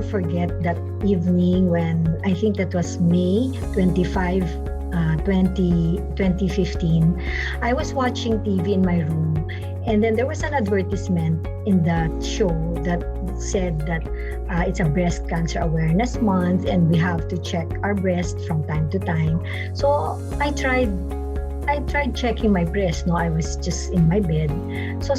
forget that evening when I think that was May 25, 2015. I was watching TV in my room, and then there was an advertisement in that show that said that it's a breast cancer awareness month and we have to check our breast from time to time. So I tried checking my breast. No, I was just in my bed. So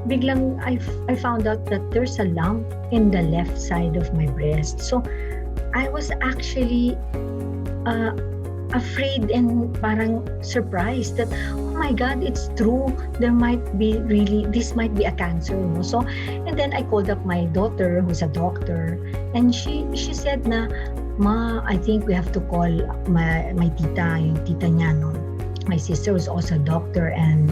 biglang I found out that there's a lump in the left side of my breast. So I was actually afraid and parang surprised that, oh my God, it's true. This might be a cancer. No? So, and then I called up my daughter who's a doctor, and she said na, Ma, I think we have to call my tita, yung tita niya, no? My sister was also a doctor, and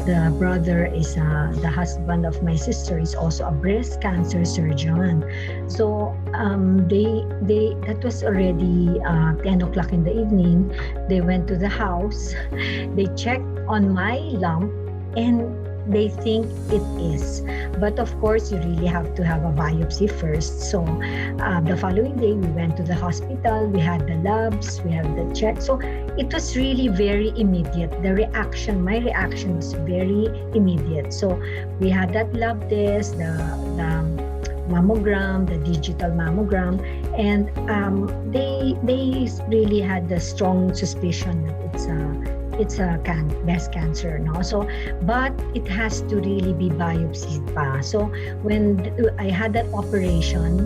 the brother is the husband of my sister is also a breast cancer surgeon. So that was already 10 o'clock in the evening. They went to the house, they checked on my lump, and they think it is. But of course, you really have to have a biopsy first. So the following day, we went to the hospital, we had the labs, we had the check. So it was really very immediate. My reaction was very immediate. So we had that lab test, the mammogram, the digital mammogram, and they really had the strong suspicion that it's a breast cancer, no? So, but it has to really be biopsied pa. So when I had that operation,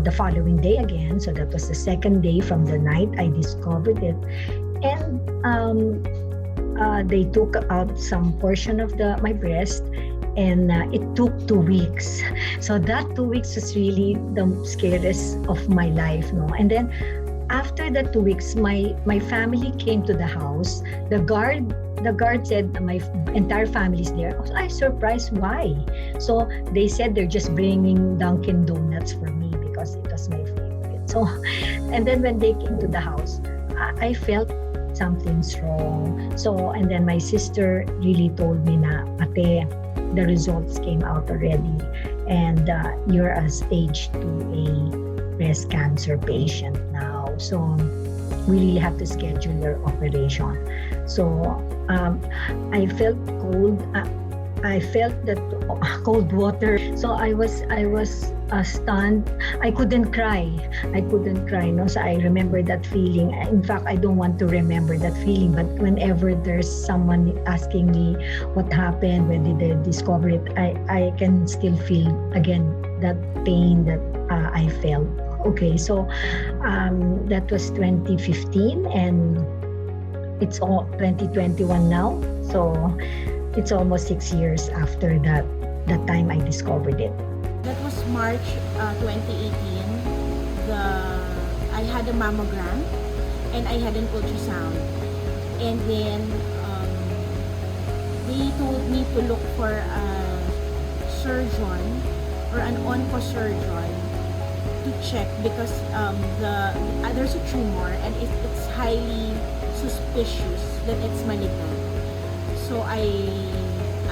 the following day again, so that was the second day from the night I discovered it, and they took out some portion of my breast, and it took 2 weeks. So that 2 weeks was really the scariest of my life, no? And then after the 2 weeks, my family came to the house. The guard said my entire family is there. I was surprised why. So they said they're just bringing Dunkin' Donuts for me because it was my favorite. So, and then when they came to the house, I felt something's wrong. So, and then my sister really told me na, Ate, the results came out already, and you're a stage 2A breast cancer patient now. So we really have to schedule your operation. So I felt cold. I felt that cold water. So I was stunned. I couldn't cry. No. So I remember that feeling. In fact, I don't want to remember that feeling. But whenever there's someone asking me what happened, when did they discover it, I can still feel again that pain that I felt. Okay, so that was 2015, and it's all 2021 now. So it's almost 6 years after that time I discovered it. That was March 2018. I had a mammogram and I had an ultrasound, and then they told me to look for a surgeon or an oncosurgeon to check because there's a tumor and it's highly suspicious that it's malignant. So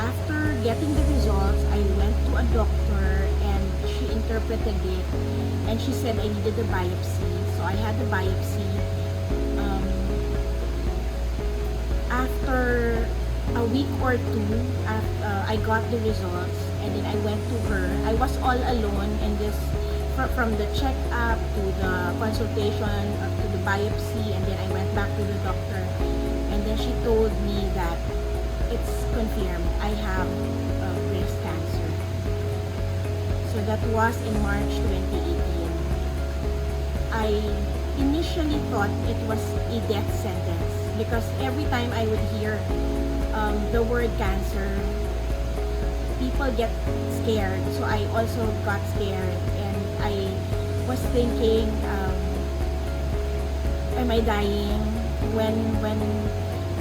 after getting the results, I went to a doctor and she interpreted it, and she said I needed a biopsy. So I had the biopsy. After a week or two, I got the results, and then I went to her. I was all alone in this. From the check-up to the consultation to the biopsy, and then I went back to the doctor, and then she told me that it's confirmed I have breast cancer. So that was in March 2018. I initially thought it was a death sentence because every time I would hear the word cancer, people get scared. So I also got scared. I was thinking, am I dying? When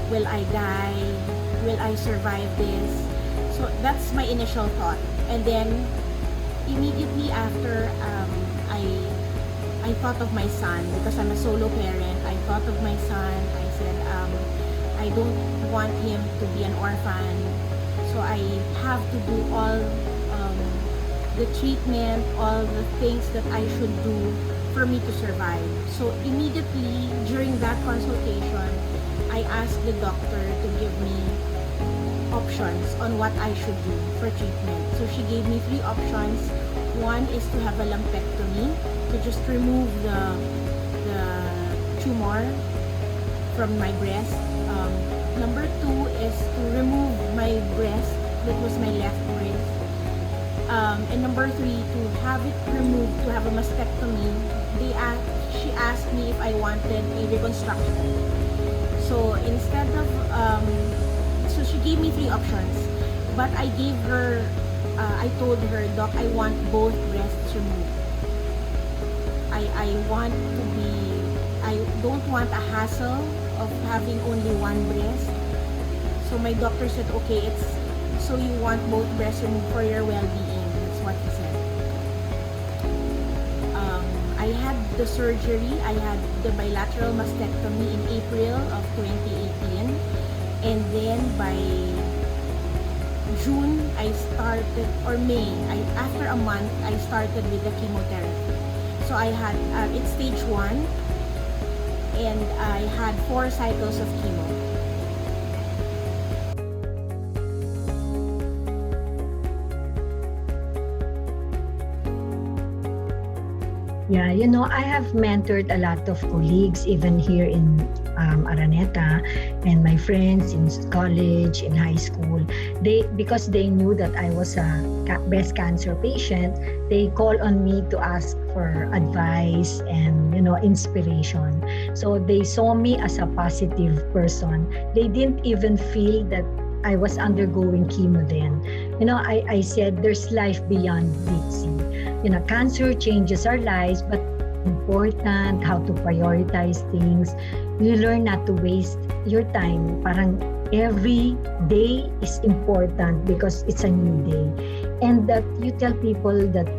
will I die? Will I survive this? So that's my initial thought. And then immediately after, I thought of my son because I'm a solo parent. I thought of my son. I said, I don't want him to be an orphan. So I have to do all the treatment, all the things that I should do for me to survive. So immediately during that consultation, I asked the doctor to give me options on what I should do for treatment. So she gave me 3 options. One is to have a lumpectomy, to just remove the tumor from my breast. Number 2 is to remove my breast, that was my left breast. And number 3, to have it removed, to have a mastectomy. She asked me if I wanted a reconstruction. So instead of, so she gave me 3 options, but I told her, Doc, I want both breasts removed. I don't want a hassle of having only one breast. So my doctor said, okay, so you want both breasts removed for your well-being. That's what he said. I had the surgery. I had the bilateral mastectomy in April of 2018. And then by June, I started, or May, after a month, I started with the chemotherapy. So I had, it's stage 1, and I had 4 cycles of chemo. Yeah, I have mentored a lot of colleagues even here in Araneta, and my friends in college, in high school. Because they knew that I was a breast cancer patient, they call on me to ask for advice and inspiration. So they saw me as a positive person. They didn't even feel that I was undergoing chemo then. I said there's life beyond Dixie. Cancer changes our lives, but important how to prioritize things. You learn not to waste your time. Parang every day is important because it's a new day. And that you tell people that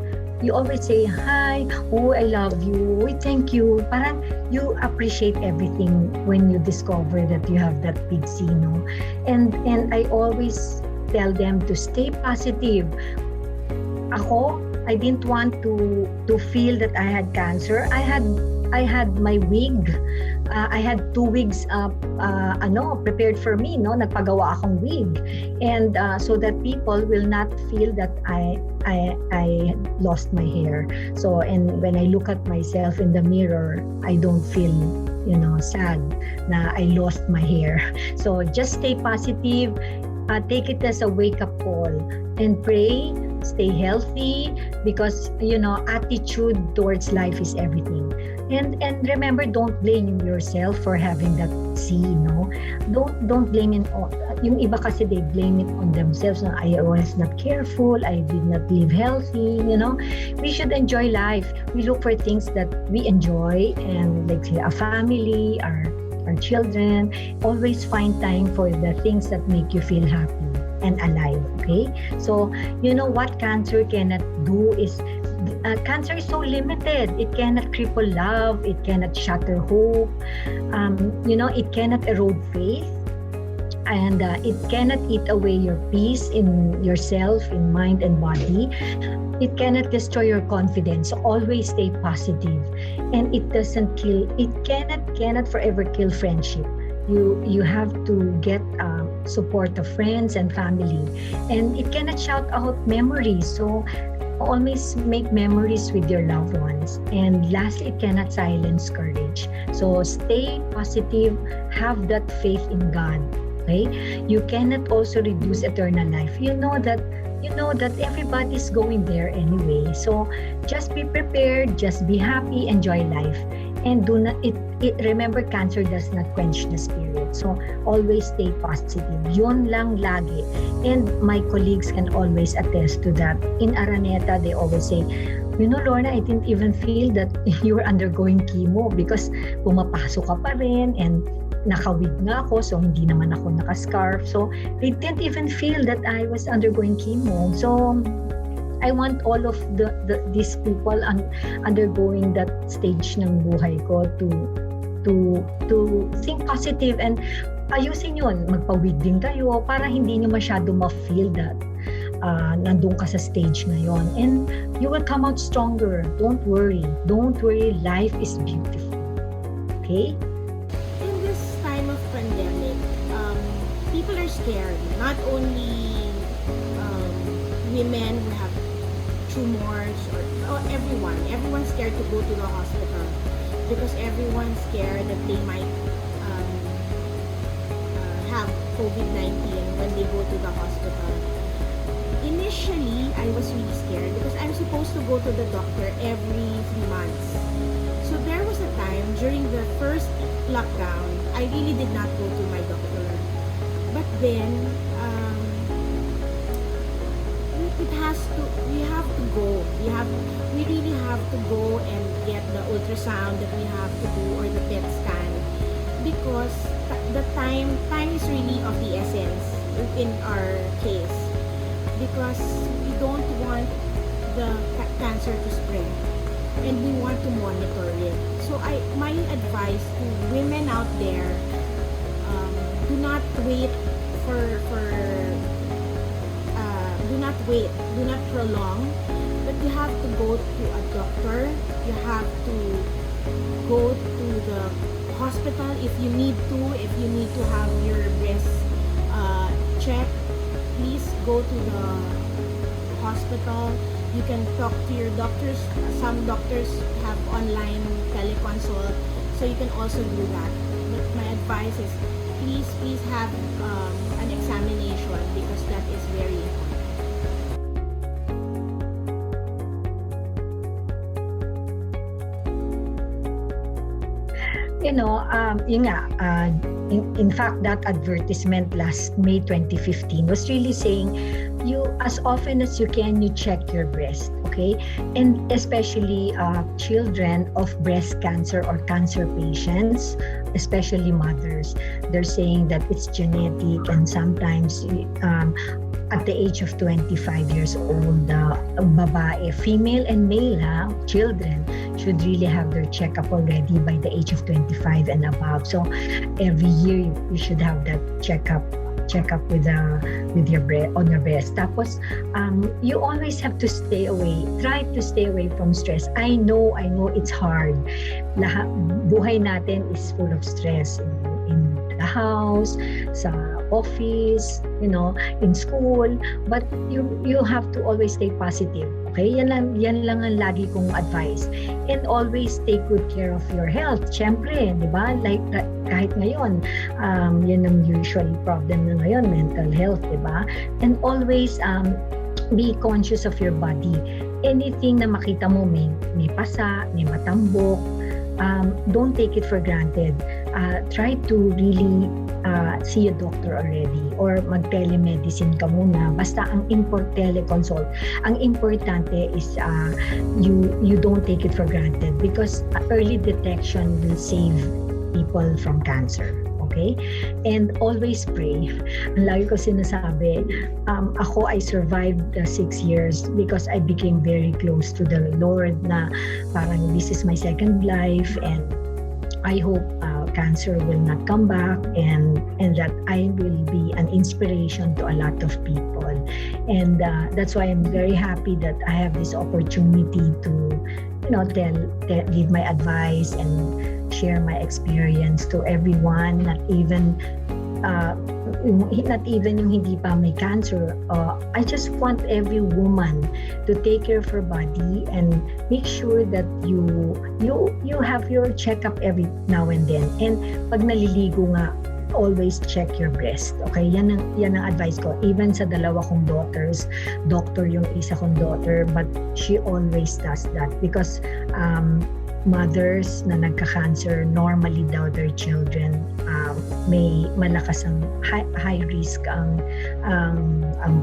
you always say, hi, oh, I love you, thank you. Parang you appreciate everything when you discover that you have that big C, no? And I always tell them to stay positive. I didn't want to feel that I had cancer. I had my wig. I had 2 wigs prepared for me, no? Nagpagawa akong wig. And so that people will not feel that I lost my hair. So, and when I look at myself in the mirror, I don't feel sad na I lost my hair. So just stay positive. Take it as a wake-up call and pray. Stay healthy, because attitude towards life is everything. And remember, don't blame yourself for having that C, no? Don't blame it on yung iba, kasi they blame it on themselves. No? I was not careful, I did not live healthy, We should enjoy life. We look for things that we enjoy, and like say a family, our children. Always find time for the things that make you feel happy and alive, okay? So, what cancer cannot do is, cancer is so limited. It cannot cripple love, it cannot shatter hope, it cannot erode faith, and it cannot eat away your peace in yourself, in mind and body. It cannot destroy your confidence. So always stay positive. And it doesn't kill, it cannot forever kill friendship. You have to get support of friends and family, and it cannot shout out memories. So always make memories with your loved ones. And lastly, it cannot silence courage. So stay positive, have that faith in God. Okay, you cannot also reduce eternal life. You know that everybody's going there anyway. So just be prepared, just be happy, enjoy life. And do not remember, cancer does not quench the spirit. So always stay positive. Yun lang lagi. And my colleagues can always attest to that. In Araneta, they always say, Lorna, I didn't even feel that you were undergoing chemo because pumapasok ka pa rin, and nakawig nga ako, so hindi naman ako nakascarf. So they didn't even feel that I was undergoing chemo. So I want all of these people undergoing that stage ng buhay ko to think positive, and ayusin yun. Magpawig din kayo para hindi nyo masyado ma-feel that nandun ka sa stage ngayon. And you will come out stronger. Don't worry. Don't worry. Life is beautiful. Okay? In this time of pandemic, people are scared. Not only women who have tumors or everyone. Everyone's scared to go to the hospital because everyone's scared that they might have COVID-19 when they go to the hospital. Initially, I was really scared because I'm supposed to go to the doctor every 3 months. So there was a time during the first lockdown, I really did not go to my doctor. But then, we have to go. We really have to go and get the ultrasound that we have to do or the PET scan because the time is really of the essence in our case because we don't want the cancer to spread and we want to monitor it. So my advice to women out there, do not wait do not prolong, but you have to go to a doctor, you have to go to the hospital if you need to have your breast checked, please go to the hospital. You can talk to your doctors. Some doctors have online teleconsult, so you can also do that. But my advice is please have an examination because that is very important. Yun nga, in fact, that advertisement last May 2015 was really saying, you, as often as you can, you check your breast, okay? And especially children of breast cancer or cancer patients, especially mothers, they're saying that it's genetic and sometimes at the age of 25 years old, babae, female and male, children should really have their checkup already by the age of 25 and above. So every year you should have that checkup with your breast. Tapos you always have to stay away. Try to stay away from stress. I know it's hard. Buhay natin is full of stress in the house, sa office, in school, but you have to always stay positive. Okay? Yan lang ang lagi kong advice. And always take good care of your health. Siyempre, di ba? Like kahit ngayon, yan ang usual problem na ngayon, mental health, di ba? And always be conscious of your body. Anything na makita mo, may pasa, may matambok, don't take it for granted. Try to really see a doctor already or mag-telemedicine ka muna. Basta ang teleconsult. Ang importante is you don't take it for granted because early detection will save people from cancer. Okay? And always pray. Ang lagi ko sinasabi, ako, I survived 6 years because I became very close to the Lord na parang this is my second life and I hope cancer will not come back and that I will be an inspiration to a lot of people. And that's why I'm very happy that I have this opportunity to give my advice and share my experience to everyone, not even yung hindi pa may cancer. I just want every woman to take care of her body and make sure that you have your checkup every now and then. And pag naliligo nga, always check your breast. Okay? Yan ang advice ko. Even sa dalawa kong daughters, doctor yung isa kong daughter, but she always does that because mothers na nagka-cancer, normally daw their children may malakas ang high risk ang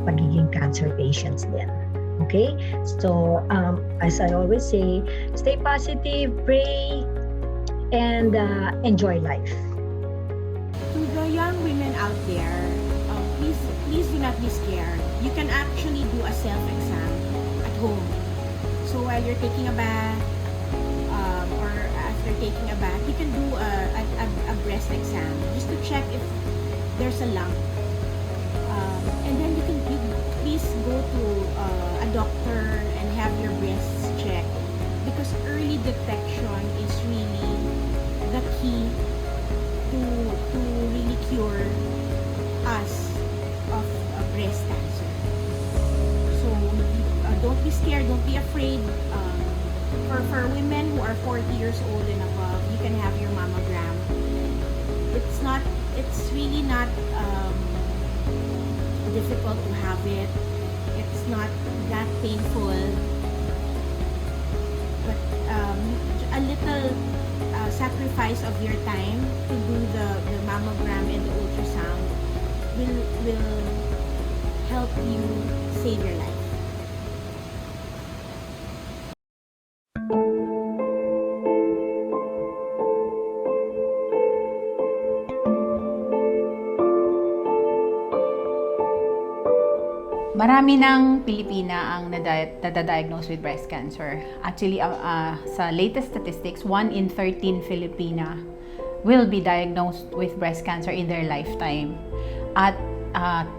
pagiging cancer patients din. Okay? So, as I always say, stay positive, pray, and enjoy life. To the young women out there, please do not be scared. You can actually do a self-exam at home. So while you're taking a bath, or after taking a bath, you can do a breast exam just to check if there's a lump. And then you can please go to be scared, don't be afraid. For women who are 40 years old and above, you can have your mammogram. It's really not difficult to have it. It's not that painful. But a little sacrifice of your time to do the mammogram and the ultrasound will help you save your life. Marami ng Pilipina ang nadadiagnose with breast cancer. Actually, sa latest statistics, 1 in 13 Filipina will be diagnosed with breast cancer in their lifetime. At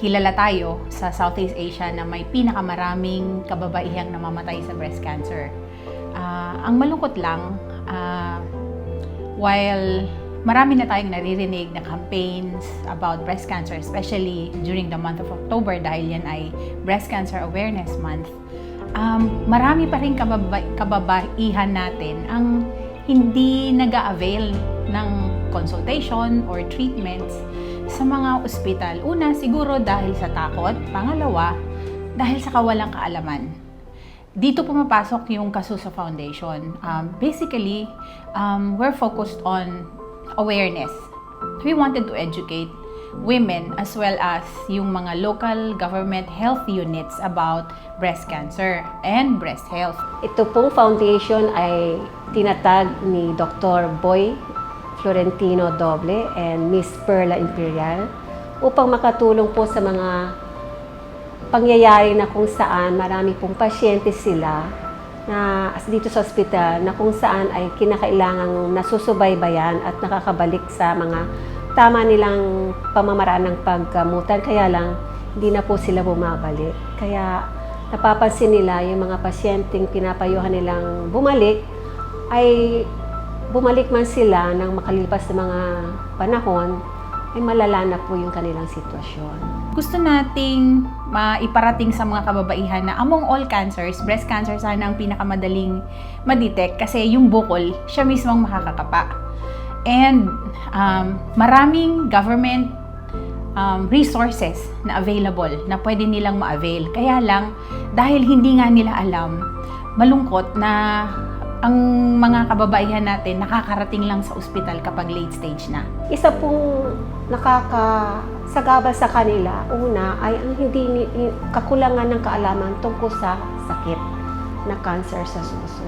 kilala tayo sa Southeast Asia na may pinakamaraming kababaihang namamatay sa breast cancer. Ang malungkot lang, while marami na tayong naririnig na campaigns about breast cancer, especially during the month of October dahil yan ay Breast Cancer Awareness Month. Marami pa rin kababaihan natin ang hindi nag-a-avail ng consultation or treatments sa mga ospital. Una, siguro dahil sa takot. Pangalawa, dahil sa kawalang kaalaman. Dito pumapasok yung Kasuso Foundation. Basically, we're focused on awareness. We wanted to educate women as well as yung mga local government health units about breast cancer and breast health. Ito pong foundation ay tinatag ni Dr. Boy Florentino Doble and Miss Perla Imperial upang makatulong po sa mga pangyayari na kung saan marami pong pasyente sila na dito sa ospital na kung saan ay kinakailangang nasusubaybayan at nakakabalik sa mga tama nilang pamamaraan ng paggamutan, kaya lang hindi na po sila bumabalik. Kaya napapansin nila yung mga pasyenteng pinapayuhan nilang bumalik ay bumalik man sila ng makalipas na mga panahon ay malala na po yung kanilang sitwasyon. Gusto nating maiparating sa mga kababaihan na among all cancers, breast cancer sana ang pinakamadaling ma-detect kasi yung bukol, siya mismong makakakapa. And maraming government resources na available na pwede nilang ma-avail. Kaya lang, dahil hindi nga nila alam, malungkot na ang mga kababaihan natin nakakarating lang sa ospital kapag late stage na. Isa pong nakakasagabal sa kanila, una ay ang hindi kakulangan ng kaalaman tungkol sa sakit na cancer sa suso.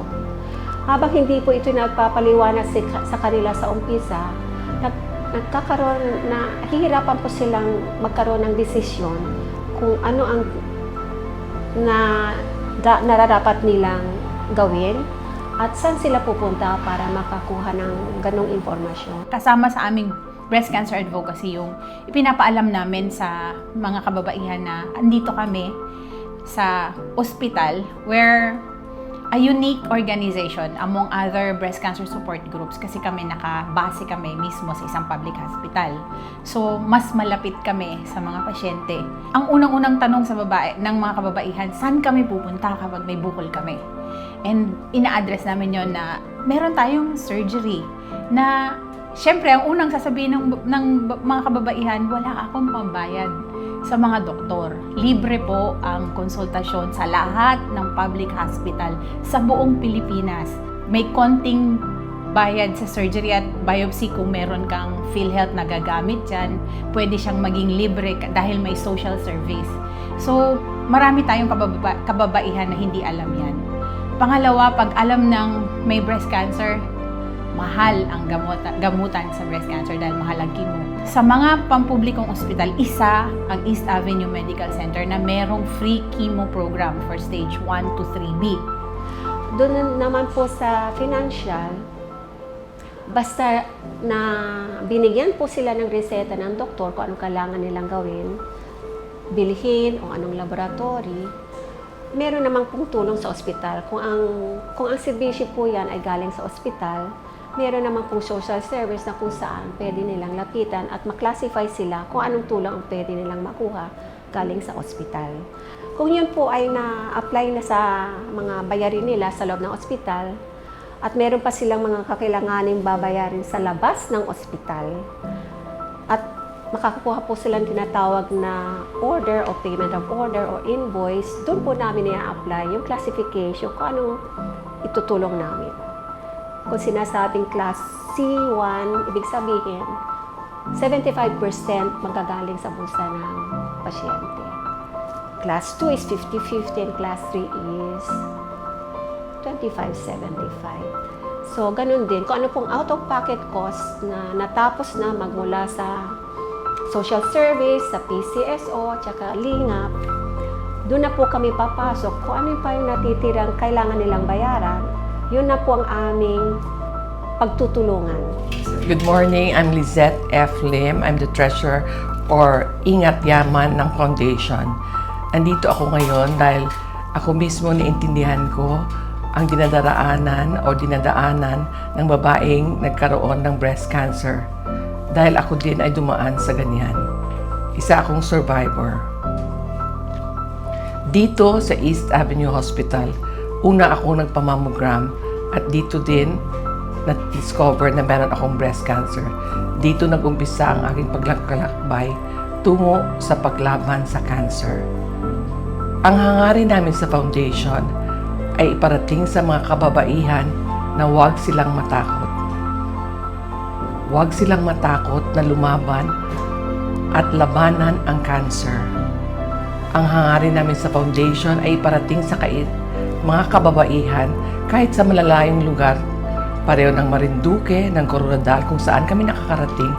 Habang hindi po ito nagpapaliwanag sa kanila sa umpisa, nagkakaroon na hihirapan po silang magkaroon ng desisyon kung ano ang nararapat nilang gawin at saan sila pupunta para makakuha ng ganong informasyon. Kasama sa aming breast cancer advocacy yung ipinapaalam namin sa mga kababaihan na andito kami sa ospital where a unique organization among other breast cancer support groups kasi kami nakabase kami mismo sa isang public hospital. So, mas malapit kami sa mga pasyente. Ang unang-unang tanong sa ng mga kababaihan, saan kami pupunta kapag may bukol kami? And ina-address namin yon na meron tayong surgery na syempre ang unang sasabihin ng mga kababaihan, wala akong pambayad sa mga doktor. Libre po ang konsultasyon sa lahat ng public hospital sa buong Pilipinas. May konting bayad sa surgery at biopsy kung meron kang PhilHealth na gagamit dyan. Pwede siyang maging libre dahil may social service. So, marami tayong kababaihan na hindi alam yan. Pangalawa, pag alam ng may breast cancer, mahal ang gamutan sa breast cancer dahil mahal ang chemo. Sa mga pampublikong ospital, isa ang East Avenue Medical Center na merong free chemo program for stage 1 to 3B. Doon naman po sa financial, basta na binigyan po sila ng reseta ng doktor kung anong kailangan nilang gawin, bilhin o anong laboratory, meron namang pong tulong sa ospital. Kung ang serbisyo po yan ay galing sa ospital, meron namang pong social service na kung saan pwede nilang lapitan at maklasify sila kung anong tulong ang pwede nilang makuha galing sa ospital. Kung yun po ay na-apply na sa mga bayarin nila sa loob ng ospital at meron pa silang mga kakailanganing babayarin sa labas ng ospital at makakakuha po silang tinatawag na order o payment of order o invoice, doon po namin i-apply yung classification kung anong itutulong namin. Kung sinasabing class C1, ibig sabihin, 75% magagaling sa bulsa ng pasyente. Class 2 is 50-50 and class 3 is 25-75. So, ganun din. Kung ano pong out-of-pocket cost na natapos na magmula sa social service, sa PCSO, tsaka lingap, doon na po kami papasok. Kung ano pa yung natitirang kailangan nilang bayaran, yun na po ang aming pagtutulungan. Good morning, I'm Lizette F. Lim. I'm the treasurer or Ingat Yaman ng Foundation. Andito ako ngayon dahil ako mismo naintindihan ko ang dinadaanan ng babaeng nagkaroon ng breast cancer. Dahil ako din ay dumaan sa ganyan. Isa akong survivor. Dito sa East Avenue Hospital, una akong nagpamammogram at dito din na-discover na meron akong breast cancer. Dito nag-umpisa ang aking paglalakbay tungo sa paglaban sa cancer. Ang hangarin namin sa foundation ay iparating sa mga kababaihan na huwag silang matakot. Huwag silang matakot na lumaban at labanan ang cancer. Ang hangarin namin sa foundation ay iparating sa mga kababaihan kahit sa malalayong lugar, pareho ng Marinduque, ng Coronadal, kung saan kami nakakarating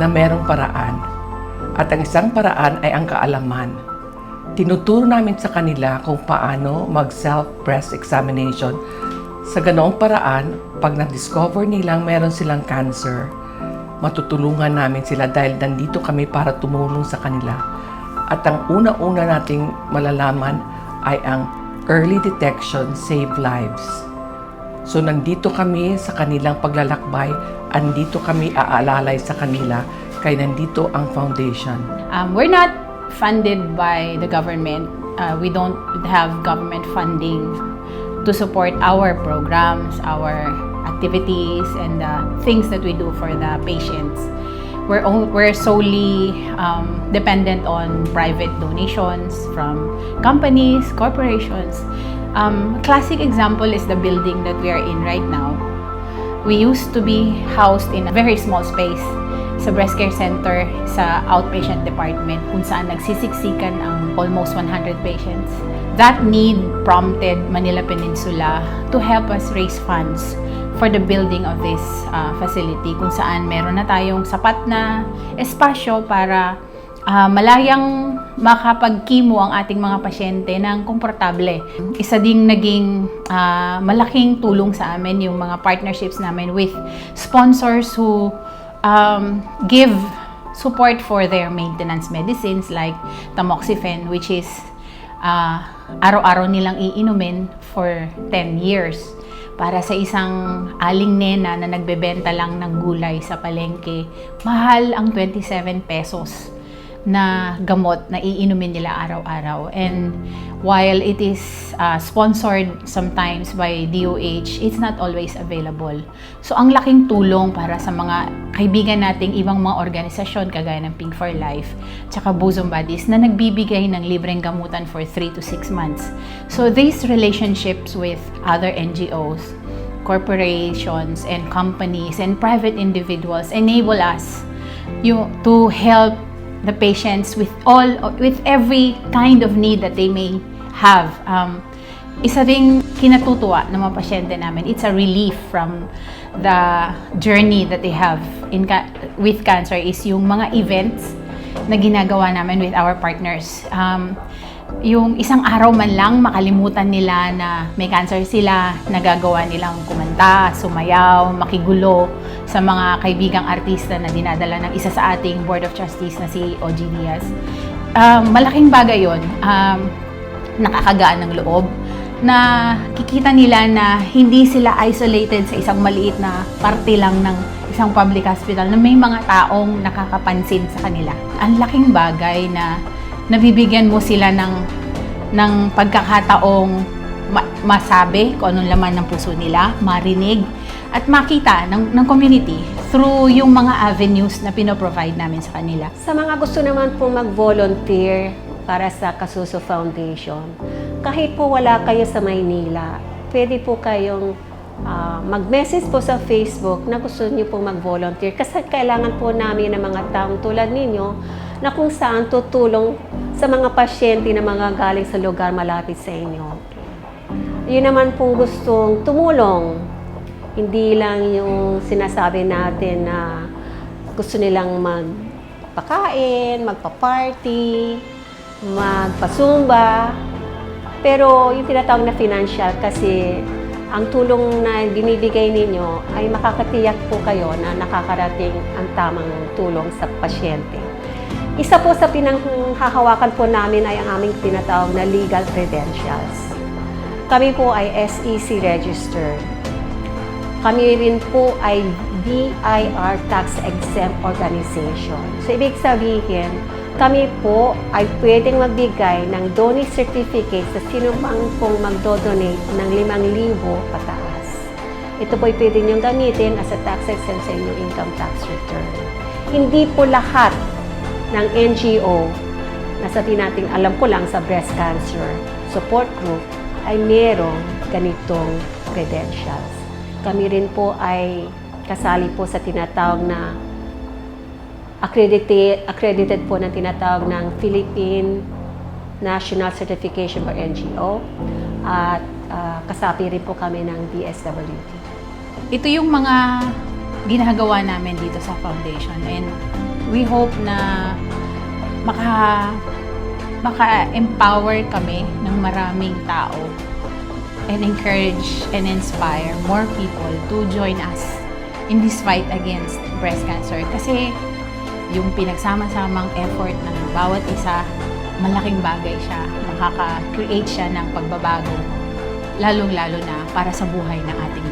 na merong paraan. At ang isang paraan ay ang kaalaman. Tinuturo namin sa kanila kung paano mag-self-breast examination. Sa ganoong paraan, pag na-discover nilang meron silang cancer, matutulungan namin sila dahil nandito kami para tumulong sa kanila. At ang una-una nating malalaman ay ang early detection save lives. So nandito kami sa kanilang paglalakbay, andito kami aalalay sa kanila, kaya nandito ang foundation. We're not funded by the government. We don't have government funding to support our programs, our activities, and the things that we do for the patients. We're solely dependent on private donations from companies, corporations. Classic example is the building that we are in right now. We used to be housed in a very small space sa breast care center sa outpatient department kung saan nagsisiksikan ang almost 100 patients. That need prompted Manila Peninsula to help us raise funds for the building of this facility kung saan meron na tayong sapat na espasyo para malayang makapag-chemo ang ating mga pasyente ng komportable. Isa ding naging malaking tulong sa amin yung mga partnerships namin with sponsors who give support for their maintenance medicines like tamoxifen, which is araw-araw nilang iinumin for 10 years. Para sa isang aling nena na nagbebenta lang ng gulay sa palengke, mahal ang 27 pesos na gamot na iinumin nila araw-araw. And while it is sponsored sometimes by DOH, it's not always available. So ang laking tulong para sa mga kaibigan nating ibang mga organisasyon kagaya ng Pink for Life, tsaka Bosom Buddies na nagbibigay ng libreng gamutan for 3 to 6 months. So these relationships with other NGOs, corporations and companies and private individuals enable us to help the patients with every kind of need that they may have. Isa ring kinatutuwa ng mga pasyente namin, it's a relief from the journey that they have with cancer is yung mga events na ginagawa namin with our partners. Yung isang araw man lang makalimutan nila na may cancer sila, nagagawa nilang kumanta, sumayaw, makigulo sa mga kaibigang artista na dinadala ng isa sa ating Board of Trustees na si OG Diaz. Malaking bagay yun. Nakakagaan ng loob na kikita nila na hindi sila isolated sa isang maliit na parte lang ng isang public hospital na may mga taong nakakapansin sa kanila. Ang laking bagay na nabibigyan mo sila ng pagkakataong masabi kung anong laman ng puso nila, marinig, at makita ng community through yung mga avenues na pinoprovide namin sa kanila. Sa mga gusto naman po mag-volunteer para sa Kasuso Foundation, kahit po wala kayo sa Maynila, pwede po kayong mag-message po sa Facebook na gusto niyo po mag-volunteer kasi kailangan po namin ng mga taong tulad ninyo na kung saan tutulong sa mga pasyente na mga galing sa lugar malapit sa inyo. Yun naman pong gustong tumulong. Hindi lang yung sinasabi natin na gusto nilang magpakain, magpa-party, magpa-zumba. Pero yung tinatawag na financial kasi ang tulong na binibigay ninyo ay makakatiyak po kayo na nakakarating ang tamang tulong sa pasyente. Isa po sa pinanghahawakan po namin ay ang aming tinatawag na legal credentials. Kami po ay SEC registered. Kami rin po ay BIR tax exempt organization. So, ibig sabihin, kami po ay pwedeng magbigay ng donate certificate sa sino mang pong magdodonate ng 5,000 pataas. Ito po ay pwede niyong gamitin as a tax exempt sa inyong income tax return. Hindi po lahat ng NGO na sabihin natin alam ko lang sa breast cancer support group ay merong ganitong credentials. Kami rin po ay kasali po sa tinatawag na accredited po ng tinatawag ng Philippine National Certification for NGO at kasapi rin po kami ng DSWD. Ito yung mga ginagawa namin dito sa foundation and we hope na maka-empower kami ng maraming tao and encourage and inspire more people to join us in this fight against breast cancer. Kasi yung pinagsama-samang effort ng bawat isa, malaking bagay siya. Makaka-create siya ng pagbabago, lalong-lalo na para sa buhay ng ating